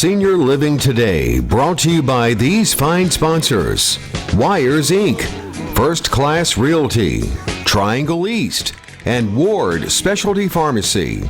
Senior Living Today, brought to you by these fine sponsors: Wires Inc., First Class Realty, Triangle East, and Ward Specialty Pharmacy.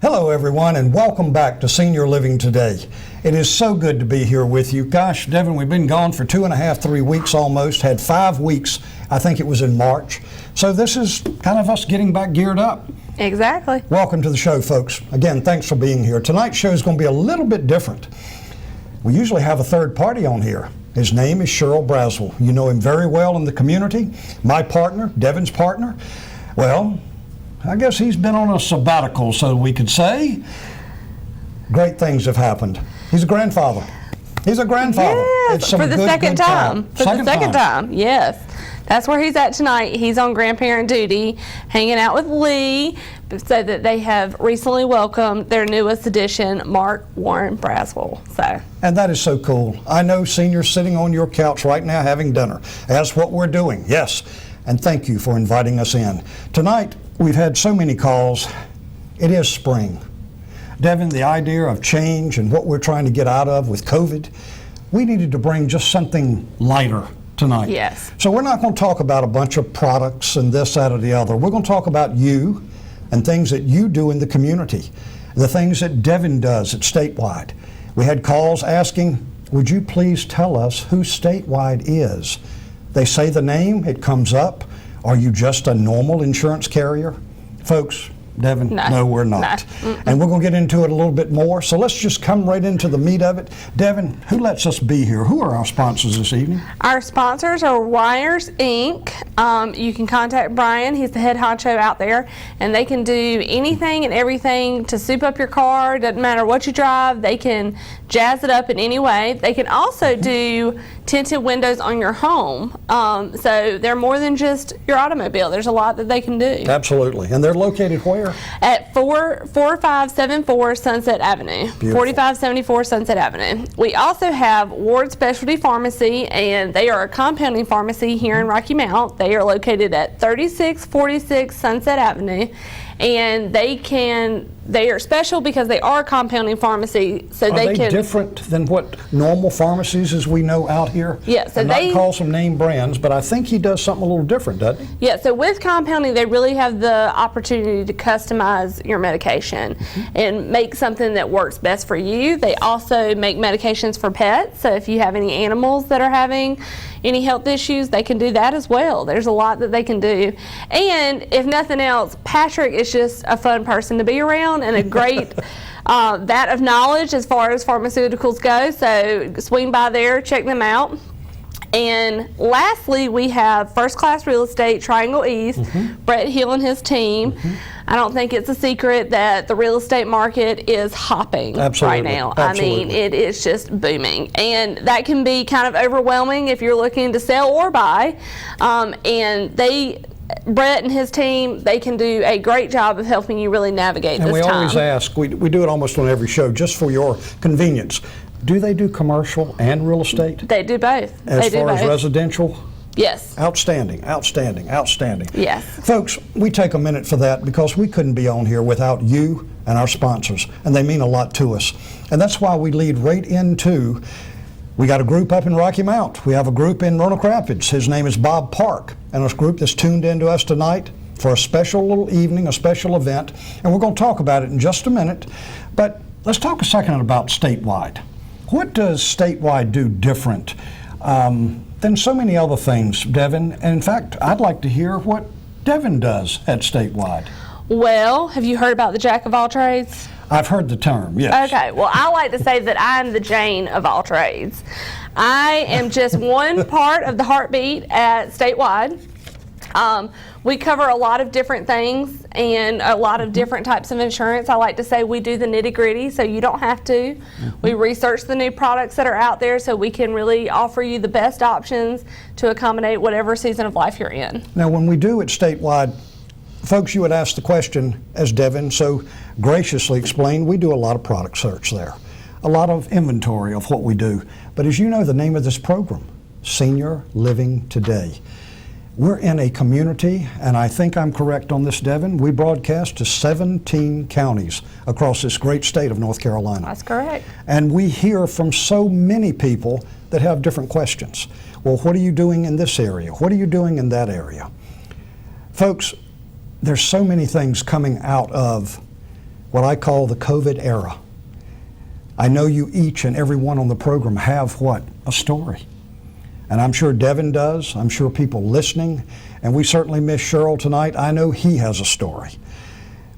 Hello everyone, and welcome back to Senior Living Today. It is so good to be here with you. Gosh, Devin, we've been gone for 2.5, 3 weeks almost, had 5 weeks, I think it was in March. So this is kind of us getting back geared up. Exactly. Welcome to the show, folks. Again, thanks for being here. Tonight's show is going to be a little bit different. We usually have a third party on here. His name is Cheryl Braswell. You know him very well in the community. My partner, Devin's partner. Well, I guess he's been on a sabbatical, so we could say. Great things have happened. He's a grandfather. He's a grandfather. Yes, for the second time. For the second time, yes. That's where he's at tonight. He's on grandparent duty, hanging out with Lee, so that they have recently welcomed their newest addition, Mark Warren Braswell. And that is so cool. I know seniors sitting on your couch right now having dinner. That's what we're doing, yes. And thank you for inviting us in. Tonight, we've had so many calls. It is spring. Devin, the idea of change and what we're trying to get out of with COVID, we needed to bring just something lighter tonight. Yes. So we're not going to talk about a bunch of products and this, that, or the other. We're going to talk about you and things that you do in the community, the things that Devin does at Statewide. We had calls asking, would you please tell us who Statewide is? They say the name, it comes up. Are you just a normal insurance carrier? Folks, Devin, no we're not. No. And we're going to get into it a little bit more. So let's just come right into the meat of it. Devin, who lets us be here? Who are our sponsors this evening? Our sponsors are Wires Inc. You can contact Brian. He's the head honcho out there. And they can do anything and everything to soup up your car. Doesn't matter what you drive. They can jazz it up in any way. They can also do tinted windows on your home. So they're more than just your automobile. There's a lot that they can do. Absolutely. And they're located where? At 4574 Sunset Avenue. Beautiful. 4574 Sunset Avenue. We also have Ward Specialty Pharmacy, and they are a compounding pharmacy here in Rocky Mount. They are located at 3646 Sunset Avenue. And they are special because they are a compounding pharmacy, so are they different than what normal pharmacies as we know out here? Yeah, so I'm not call some name brands, but I think he does something a little different, doesn't he? Yeah, so with compounding, they really have the opportunity to customize your medication and make something that works best for you. They also make medications for pets, so if you have any animals that are having any health issues, they can do that as well. There's a lot that they can do. And if nothing else, Patrick is just a fun person to be around and a great vat of knowledge as far as pharmaceuticals go. So swing by there, check them out. And lastly, we have First Class Real Estate, Triangle East, Brett Hill and his team. I don't think it's a secret that the real estate market is hopping right now. Absolutely. I mean, it is just booming. And that can be kind of overwhelming if you're looking to sell or buy. And Brett and his team, they can do a great job of helping you really navigate this time. And we always ask, we do it almost on every show, just for your convenience. Do they do commercial and real estate? They do both. As far as residential? Yes. Outstanding, outstanding, outstanding. Yes. Folks, we take a minute for that because we couldn't be on here without you and our sponsors, and they mean a lot to us. And that's why we lead right into, we got a group up in Rocky Mount. We have a group in Roanoke Rapids. His name is Bob Park, and this group that's tuned in to us tonight for a special little evening, a special event, and we're going to talk about it in just a minute. But let's talk a second about Statewide. What does Statewide do different than so many other things, Devin? And in fact, I'd like to hear what Devin does at Statewide. Well, have you heard about the Jack of all trades? I've heard the term, yes. Okay, well, I like to say that I'm the Jane of all trades. I am just one part of the heartbeat at Statewide. We cover a lot of different things and a lot of different types of insurance. I like to say we do the nitty-gritty, so you don't have to. We research the new products that are out there so we can really offer you the best options to accommodate whatever season of life you're in. Now, when we do at Statewide, folks, you would ask the question, as Devin so graciously explained, we do a lot of product search there, a lot of inventory of what we do. But as you know, the name of this program, Senior Living Today. We're in a community, and I think I'm correct on this, Devin, we broadcast to 17 counties across this great state of North Carolina. That's correct. And we hear from so many people that have different questions. Well, what are you doing in this area? What are you doing in that area? Folks, there's so many things coming out of what I call the COVID era. I know you each and every one on the program have what? A story. And I'm sure Devin does. I'm sure people listening. And we certainly miss Cheryl tonight. I know he has a story.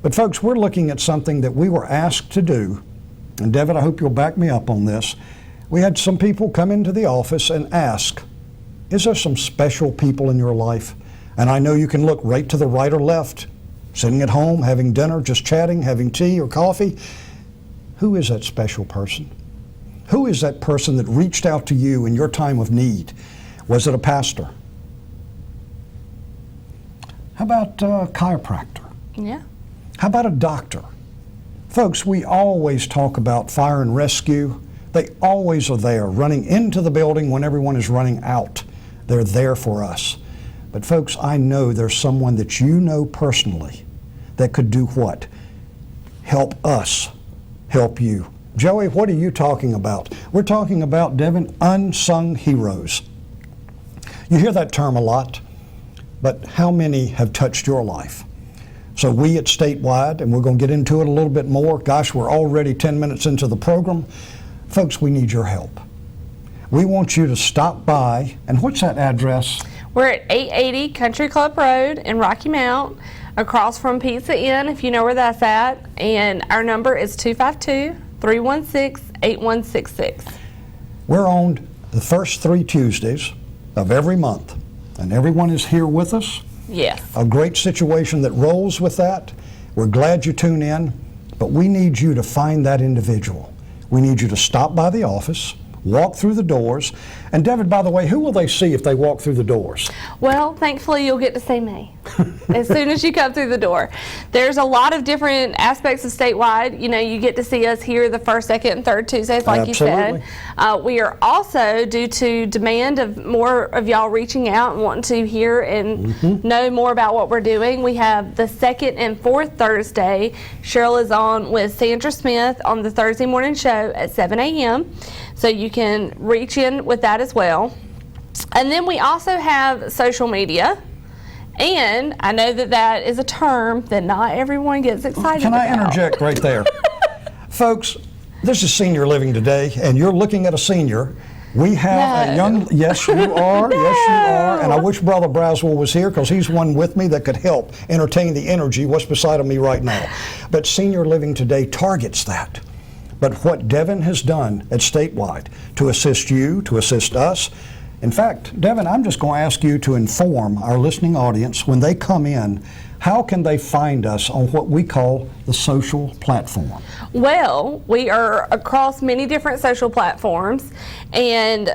But folks, we're looking at something that we were asked to do. And Devin, I hope you'll back me up on this. We had some people come into the office and ask, is there some special people in your life? And I know you can look right to the right or left, sitting at home, having dinner, just chatting, having tea or coffee. Who is that special person? Who is that person that reached out to you in your time of need? Was it a pastor? How about a chiropractor? Yeah. How about a doctor? Folks, we always talk about fire and rescue. They always are there, running into the building when everyone is running out. They're there for us. But folks, I know there's someone that you know personally that could do what? Help us help you. Joey, what are you talking about? We're talking about, Devin, unsung heroes. You hear that term a lot, but how many have touched your life? So we at Statewide, and we're going to get into it a little bit more. Gosh, we're already 10 minutes into the program. Folks, we need your help. We want you to stop by, and what's that address? We're at 880 Country Club Road in Rocky Mount, across from Pizza Inn, if you know where that's at. And our number is 252-316-8166. We're on the first 3 Tuesdays of every month, and everyone is here with us. Yes. A great situation that rolls with that. We're glad you tune in, but we need you to find that individual. We need you to stop by the office, walk through the doors. And Devin, by the way, who will they see if they walk through the doors? Well, thankfully you'll get to see me as soon as you come through the door. There's a lot of different aspects of Statewide. You know, you get to see us here the first, second, and third Tuesdays, like Absolutely. you said. We are also, due to demand of more of y'all reaching out and wanting to hear and know more about what we're doing, we have the second and fourth Thursday. Cheryl is on with Sandra Smith on the Thursday morning show at 7 a.m. So you can reach in with that as well. And then we also have social media. And I know that that is a term that not everyone gets excited about. Can I interject right there? Folks, this is Senior Living Today, and you're looking at a senior. We have a young, yes you are, yes you are, and I wish Brother Braswell was here because he's one with me that could help entertain the energy what's beside of me right now. But Senior Living Today targets that. But what Devin has done at Statewide to assist you, to assist us, in fact, Devin, I'm just going to ask you to inform our listening audience when they come in, how can they find us on what we call the social platform? Well, we are across many different social platforms, and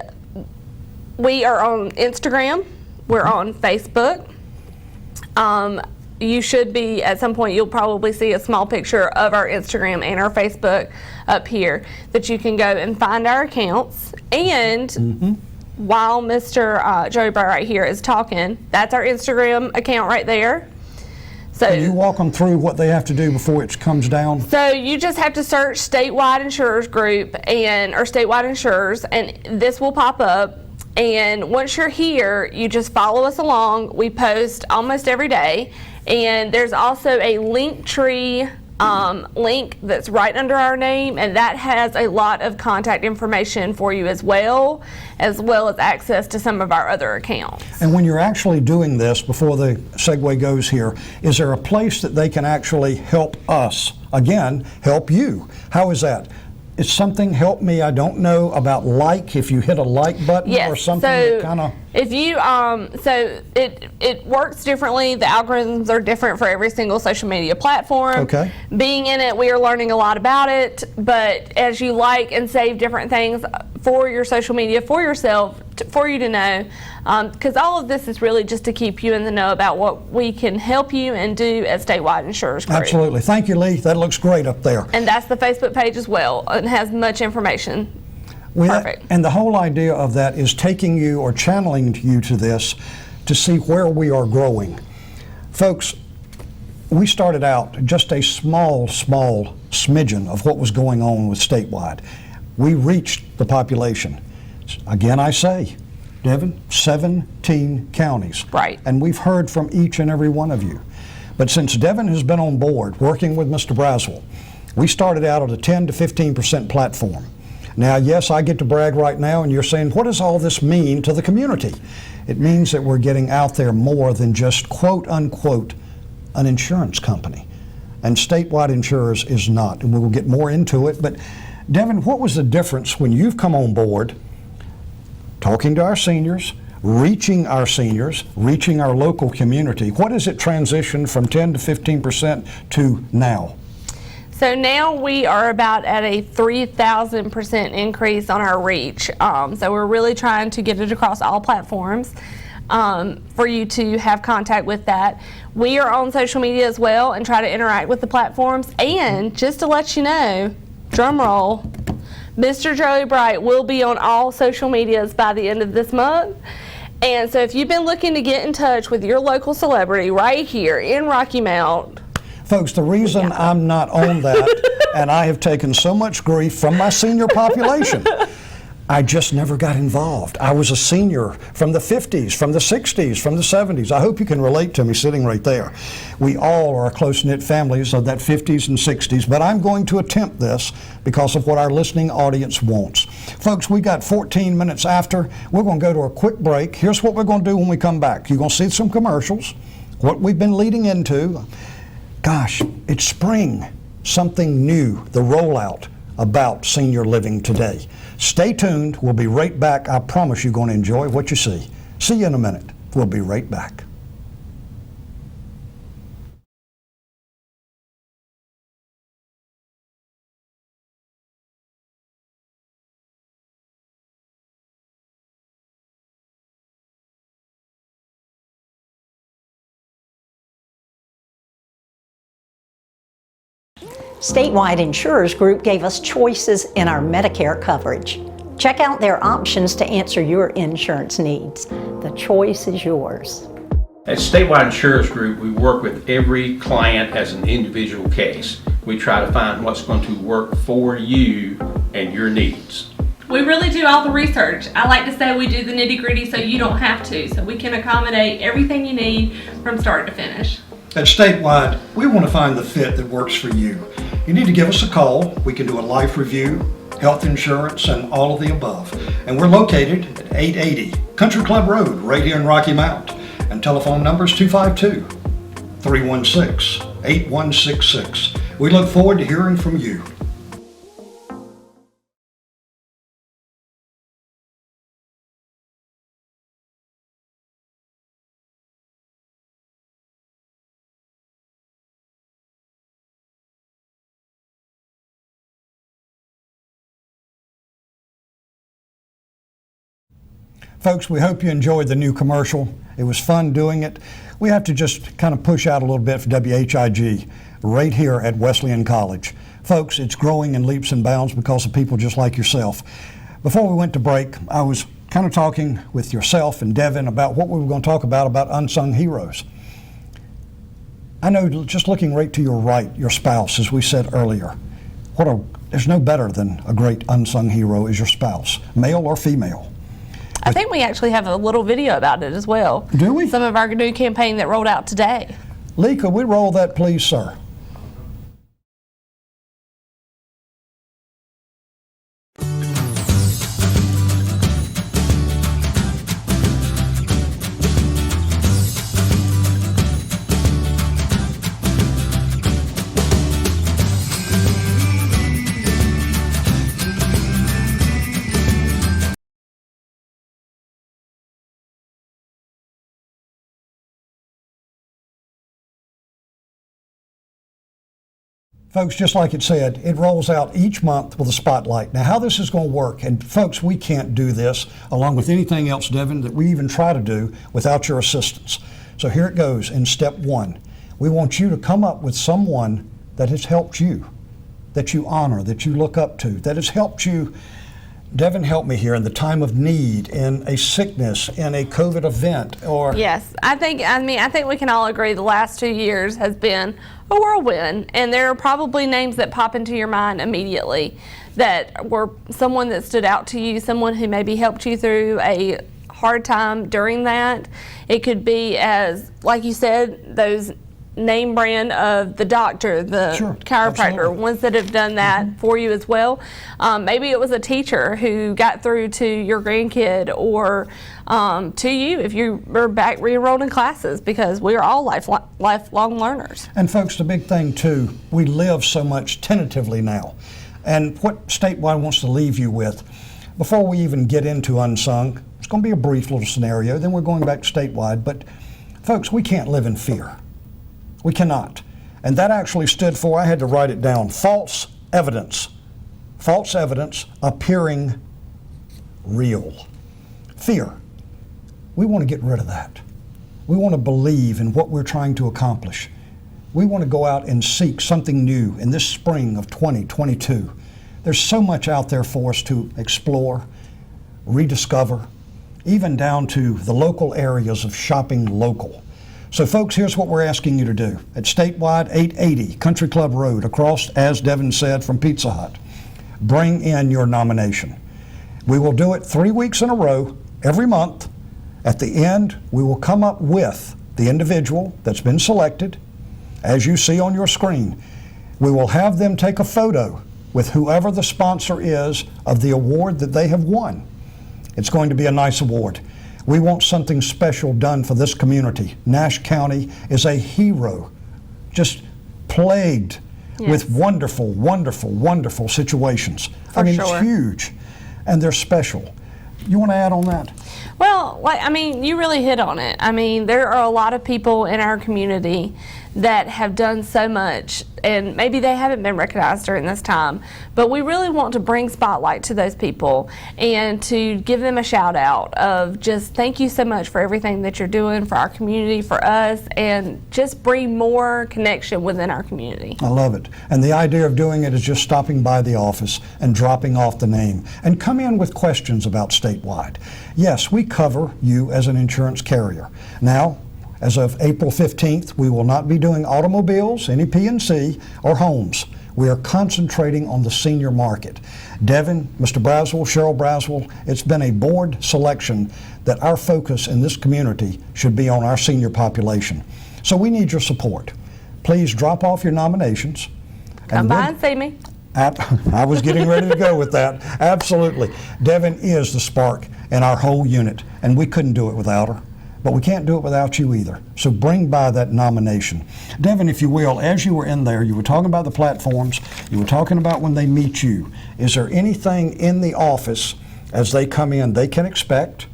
we are on Instagram, we're on Facebook. You should be, at some point, you'll probably see a small picture of our Instagram and our Facebook up here that you can go and find our accounts. And while Mr. Joey Bray right here is talking, that's our Instagram account right there. So Can you walk them through what they have to do before it comes down? So you just have to search Statewide Insurers Group or Statewide Insurers, and this will pop up. And once you're here, you just follow us along. We post almost every day. And there's also a Linktree link that's right under our name, and that has a lot of contact information for you as well as access to some of our other accounts. And when you're actually doing this, before the segue goes here, is there a place that they can actually help us? Again, help you. How is that? It's something, help me, I don't know about if you hit a like button or something that kind of... If you, so it works differently. The algorithms are different for every single social media platform. Okay. Being in it, we are learning a lot about it, but as you like and save different things for your social media for yourself, for you to know, because all of this is really just to keep you in the know about what we can help you and do at Statewide Insurers Group. Absolutely. Thank you, Lee. That looks great up there. And that's the Facebook page as well, and has much information. Perfect. And the whole idea of that is taking you or channeling you to this to see where we are growing. Folks, we started out just a small smidgen of what was going on with Statewide. We reached the population. Again, I say, Devin, 17 counties. Right. And we've heard from each and every one of you. But since Devin has been on board working with Mr. Braswell, we started out at a 10 to 15% platform. Now, yes, I get to brag right now, and you're saying, what does all this mean to the community? It means that we're getting out there more than just quote unquote an insurance company. And Statewide Insurers is not, and we will get more into it. But Devin, what was the difference when you've come on board, talking to our seniors, reaching our local community? What has it transitioned from 10 to 15% to now? So now we are about at a 3,000% increase on our reach. So we're really trying to get it across all platforms for you to have contact with that. We are on social media as well and try to interact with the platforms. And just to let you know, drum roll, Mr. Joey Bright will be on all social medias by the end of this month. And so if you've been looking to get in touch with your local celebrity right here in Rocky Mount, folks, the reason I'm not on that, and I have taken so much grief from my senior population, I just never got involved. I was a senior from the 50s, from the 60s, from the 70s. I hope you can relate to me sitting right there. We all are close-knit families of that 50s and 60s, but I'm going to attempt this because of what our listening audience wants. Folks, we got 14 minutes after. We're going to go to a quick break. Here's what we're going to do when we come back. You're going to see some commercials, what we've been leading into. Gosh, it's spring, something new, the rollout about senior living today. Stay tuned. We'll be right back. I promise you're going to enjoy what you see. See you in a minute. We'll be right back. Statewide Insurers Group gave us choices in our Medicare coverage. Check out their options to answer your insurance needs. The choice is yours. At Statewide Insurers Group, we work with every client as an individual case. We try to find what's going to work for you and your needs. we really do all the research. I like to say we do the nitty-gritty so you don't have to, so we can accommodate everything you need from start to finish. At Statewide, we want to find the fit that works for you. You need to give us a call. We can do a life review, health insurance, and all of the above. And we're located at 880 Country Club Road, right here in Rocky Mount. And telephone number is 252-316-8166. We look forward to hearing from you. Folks, we hope you enjoyed the new commercial. It was fun doing it. We have to just kind of push out a little bit for WHIG right here at Wesleyan College. Folks, it's growing in leaps and bounds because of people just like yourself. Before we went to break, I was kind of talking with yourself and Devin about what we were going to talk about unsung heroes. I know, just looking right to your right, your spouse, as we said earlier, there's no better than a great unsung hero is your spouse, male or female. I think we actually have a little video about it as well. Do we? Some of our new campaign that rolled out today. Lee, could we roll that, please, sir? Folks, just like it said, it rolls out each month with a spotlight. Now, how this is going to work, and folks, we can't do this along with anything else, Devin, that we even try to do without your assistance. So here it goes in step 1. We want you to come up with someone that has helped you, that you honor, that you look up to, that has helped you. Devin, help me here, in the time of need, in a sickness, in a COVID event, or... Yes, I think we can all agree the last 2 years has been a whirlwind, and there are probably names that pop into your mind immediately that were someone that stood out to you, someone who maybe helped you through a hard time during that. It could be, as, like you said, those name brand of the doctor, the Sure, chiropractor, absolutely. ones that have done that for you as well. Maybe it was a teacher who got through to your grandkid, or to you if you were back re-enrolled in classes, because we are all lifelong learners. And folks, the big thing too, we live so much tentatively now. And what Statewide wants to leave you with, before we even get into Unsung, it's going to be a brief little scenario, then we're going back to Statewide, but folks, we can't live in fear. We cannot. And that actually stood for, I had to write it down, false evidence. False evidence appearing real. Fear. We want to get rid of that. We want to believe in what we're trying to accomplish. We want to go out and seek something new in this spring of 2022. There's so much out there for us to explore, rediscover, even down to the local areas of shopping local. So folks, here's what we're asking you to do. At Statewide, 880 Country Club Road, across, as Devin said, from Pizza Hut. Bring in your nomination. We will do it 3 weeks in a row, every month. At the end, we will come up with the individual that's been selected, as you see on your screen. We will have them take a photo with whoever the sponsor is of the award that they have won. It's going to be a nice award. We want something special done for this community. Nash County is a hero, just plagued with wonderful, wonderful, wonderful situations. I mean, sure. It's huge, and they're special. You want to add on that? Well, you really hit on it. I mean, there are a lot of people in our community that have done so much, and maybe they haven't been recognized during this time, but we really want to bring spotlight to those people and to give them a shout out of just thank you so much for everything that you're doing for our community, for us, and just bring more connection within our community. I love it. And the idea of doing it is just stopping by the office and dropping off the name, and come in with questions about Statewide. Yes, we cover you as an insurance carrier. Now, as of April 15th, we will not be doing automobiles, any P&C, or homes. We are concentrating on the senior market. Devin, Mr. Braswell, Cheryl Braswell, it's been a board selection that our focus in this community should be on our senior population. So we need your support. Please drop off your nominations. Come by and see me. I was getting ready to go with that. Absolutely. Devin is the spark in our whole unit, and we couldn't do it without her. But we can't do it without you either. So bring by that nomination. Devin, if you will, as you were in there, you were talking about the platforms, you were talking about when they meet you. Is there anything in the office as they come in they can expect,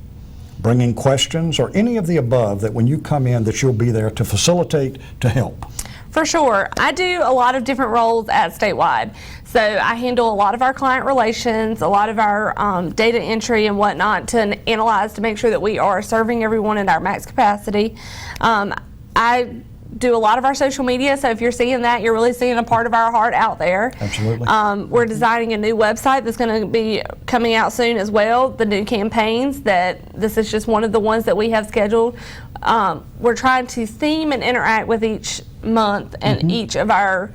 bringing questions, or any of the above that when you come in that you'll be there to facilitate, to help? For sure. I do a lot of different roles at Statewide. So I handle a lot of our client relations, a lot of our data entry and whatnot to analyze to make sure that we are serving everyone at our max capacity. I do a lot of our social media, so if you're seeing that, you're really seeing a part of our heart out there. Absolutely. We're designing a new website that's going to be coming out soon as well, the new campaigns, that this is just one of the ones that we have scheduled. We're trying to theme and interact with each month and each of our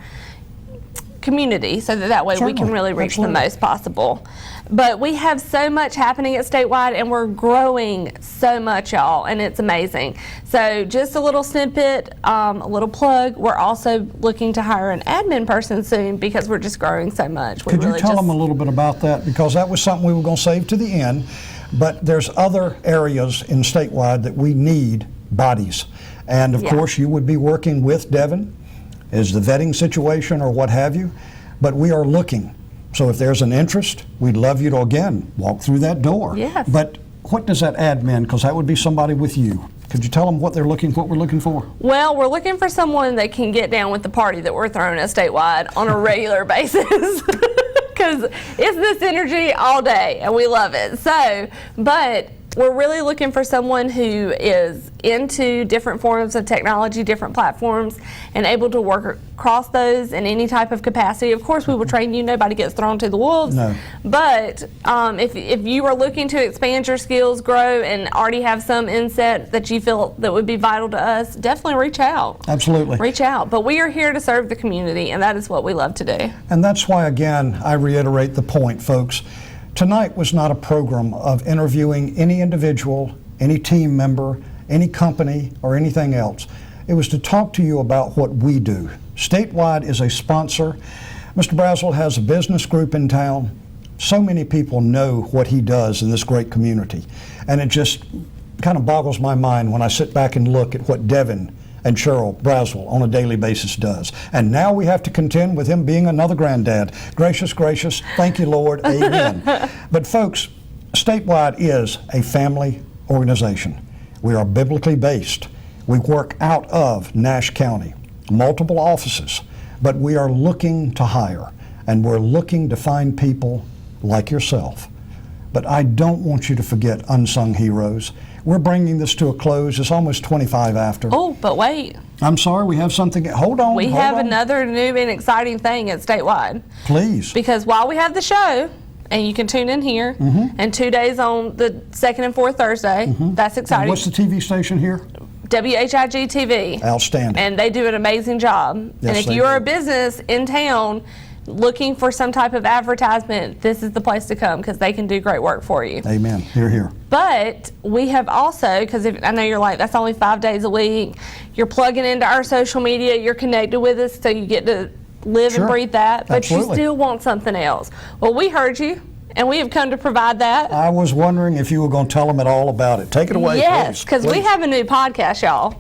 community so that way we can really reach the most possible. But we have so much happening at Statewide, and we're growing so much, y'all, and it's amazing. So just a little snippet, a little plug. We're also looking to hire an admin person soon because we're just growing so much. Could you tell them a little bit about that? Because that was something we were going to save to the end. But there's other areas in Statewide that we need bodies. And of course, you would be working with Devin as the vetting situation or what have you. But we are looking. So if there's an interest, we'd love you to, again, walk through that door. Yes. But what does that admin, because that would be somebody with you. Could you tell them what we're looking for? Well, we're looking for someone that can get down with the party that we're throwing at Statewide on a regular basis. Because it's this energy all day, and we love it. But we're really looking for someone who is into different forms of technology, different platforms, and able to work across those in any type of capacity. Of course, we will train you. Nobody gets thrown to the wolves. No. But if you are looking to expand your skills, grow, and already have some insight that you feel that would be vital to us, definitely reach out. Absolutely. Reach out. But we are here to serve the community, and that is what we love to do. And that's why, again, I reiterate the point, folks. Tonight was not a program of interviewing any individual, any team member, any company, or anything else. It was to talk to you about what we do. Statewide is a sponsor. Mr. Braswell has a business group in town. So many people know what he does in this great community. And it just kind of boggles my mind when I sit back and look at what Devin and Cheryl Braswell on a daily basis does. And now we have to contend with him being another granddad. Gracious, gracious, thank you, Lord, amen. But folks, Statewide is a family organization. We are biblically based. We work out of Nash County, multiple offices, but we are looking to hire, and we're looking to find people like yourself. But I don't want you to forget unsung heroes. We're bringing this to a close. It's almost 25 after. Oh, but wait. I'm sorry, we have something. Hold on. We hold have on. another new and exciting thing at Statewide. Please. Because while we have the show, and you can tune in here, and 2 days on the second and fourth Thursday, that's exciting. And what's the TV station here? WHIG TV. Outstanding. And they do an amazing job. Yes, and if they you're a do. business in town looking for some type of advertisement, this is the place to come because they can do great work for you. Amen. Hear, hear. But we have also, because I know you're like, that's only 5 days a week, you're plugging into our social media, you're connected with us, so you get to live Sure. and breathe that, but Absolutely. you still want something else. Well, we heard you, and we have come to provide that. I was wondering if you were going to tell them it all about it. Take it away, Yes, please. because we Please. have a new podcast, y'all.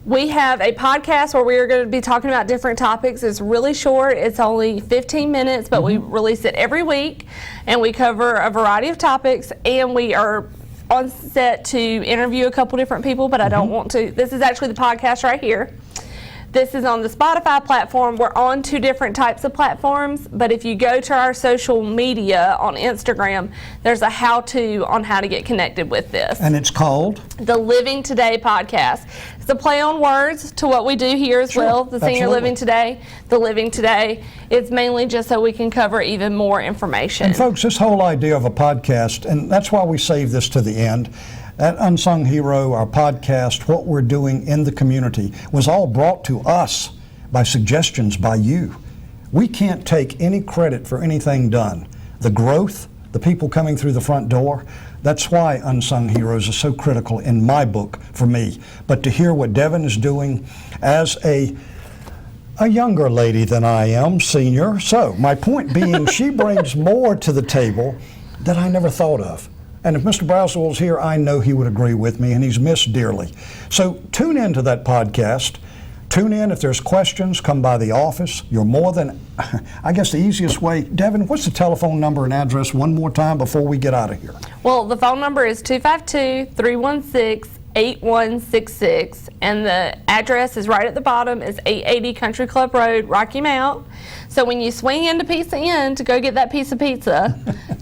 We have a podcast where we are going to be talking about different topics. It's really short. It's only 15 minutes, but we release it every week, and we cover a variety of topics, and we are on set to interview a couple different people, but I don't want to. This is actually the podcast right here. This is on the Spotify platform. We're on 2 different types of platforms, but if you go to our social media on Instagram, there's a how-to on how to get connected with this. And it's called? The Living Today podcast. It's a play on words to what we do here as Sure, well. The Senior absolutely. Living Today, the Living Today. It's mainly just so we can cover even more information. And folks, this whole idea of a podcast, and that's why we save this to the end, that Unsung Hero, our podcast, what we're doing in the community, was all brought to us by suggestions by you. We can't take any credit for anything done. The growth, the people coming through the front door, that's why Unsung Heroes is so critical in my book for me. But to hear what Devin is doing as a younger lady than I am, senior. So my point being, she brings more to the table that I never thought of. And if Mr. Braswell's here, I know he would agree with me, and he's missed dearly. So tune into that podcast. Tune in. If there's questions, come by the office. You're more than, I guess the easiest way. Devin, what's the telephone number and address one more time before we get out of here? Well, the phone number is 252-316-8166, and the address is right at the bottom. It's 880 Country Club Road, Rocky Mount. So when you swing into Pizza Inn to go get that piece of pizza,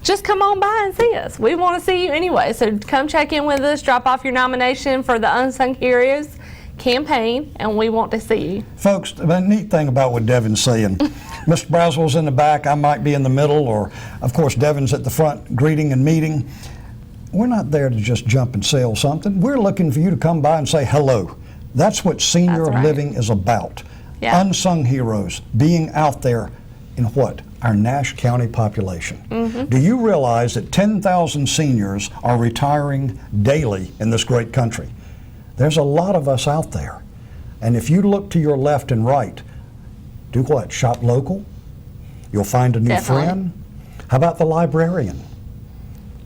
just come on by and see us. We want to see you anyway. So come check in with us, drop off your nomination for the Unsung Heroes campaign, and we want to see you. Folks, the neat thing about what Devin's saying, Mr. Braswell's in the back, I might be in the middle, or of course Devin's at the front greeting and meeting. We're not there to just jump and sell something. We're looking for you to come by and say hello. That's what senior That's right. living is about. Yeah. Unsung heroes, being out there in what? Our Nash County population. Do you realize that 10,000 seniors are retiring daily in this great country? There's a lot of us out there. And if you look to your left and right, do what? Shop local? You'll find a new Definitely. friend? How about the librarian?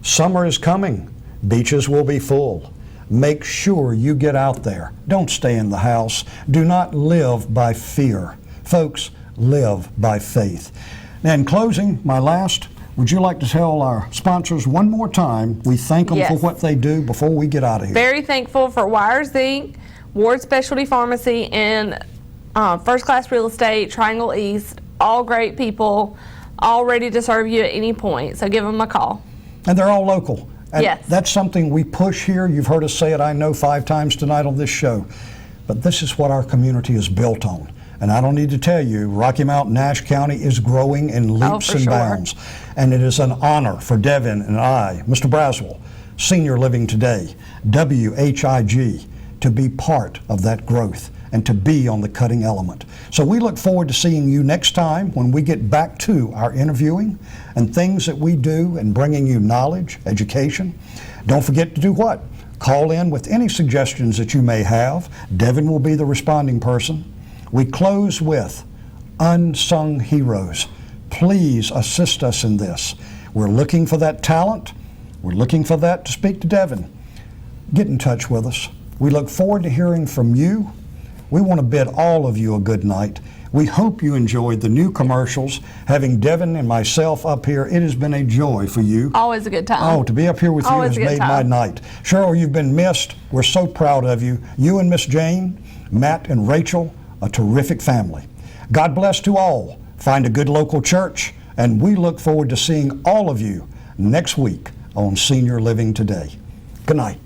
Summer is coming. Beaches will be full. Make sure you get out there. Don't stay in the house. Do not live by fear. Folks, live by faith. Now, in closing, my last, Would you like to tell our sponsors one more time we thank them for Yes. what they do before we get out of here? Very thankful for Wires Inc., Ward Specialty Pharmacy, and First Class Real Estate, Triangle East. All great people, all ready to serve you at any point. So give them a call. And they're all local. And Yes. that's something we push here. You've heard us say it, I know, 5 times tonight on this show. But this is what our community is built on. And I don't need to tell you, Rocky Mount, Nash County is growing in leaps for and sure. bounds. And it is an honor for Devin and I, Mr. Braswell, Senior Living Today, WHIG, to be part of that growth and to be on the cutting element. So we look forward to seeing you next time when we get back to our interviewing and things that we do and bringing you knowledge, education. Don't forget to do what? Call in with any suggestions that you may have. Devin will be the responding person. We close with unsung heroes. Please assist us in this. We're looking for that talent. We're looking for that to speak to Devin. Get in touch with us. We look forward to hearing from you. We want to bid all of you a good night. We hope you enjoyed the new commercials. Having Devin and myself up here, it has been a joy for you. Always a good time. Oh, to be up here with you Always has a good made my time. night. Cheryl, you've been missed. We're so proud of you. You and Miss Jane, Matt and Rachel, a terrific family. God bless to all. Find a good local church, and we look forward to seeing all of you next week on Senior Living Today. Good night.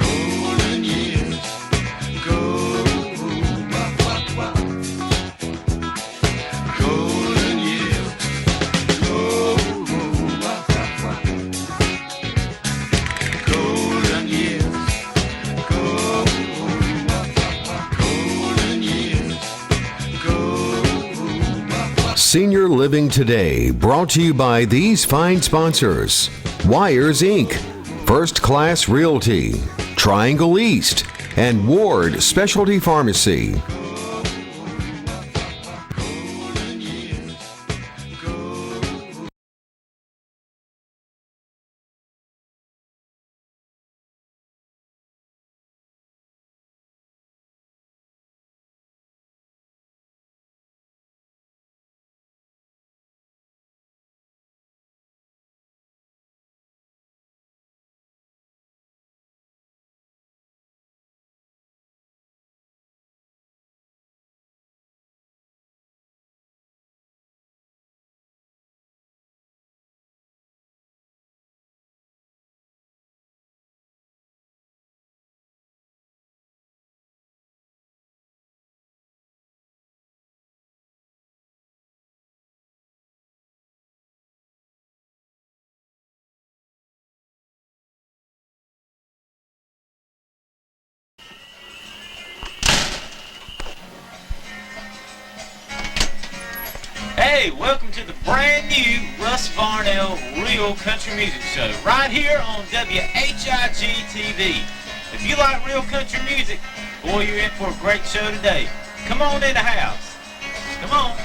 Golden years go by, golden years go by, golden years go by, golden years go by. Senior Living Today, brought to you by these fine sponsors: Wires Inc., First Class Realty, Triangle East, and Ward Specialty Pharmacy. Hey, welcome to the brand new Russ Varnell Real Country Music Show right here on WHIG TV. If you like real country music, boy, you're in for a great show today. Come on in the house. Come on.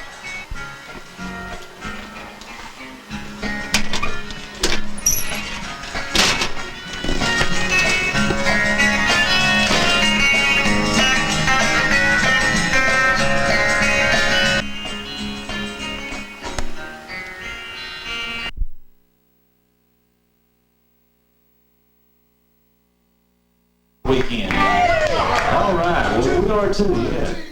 Weekend. All right. Well, we are too. Yeah.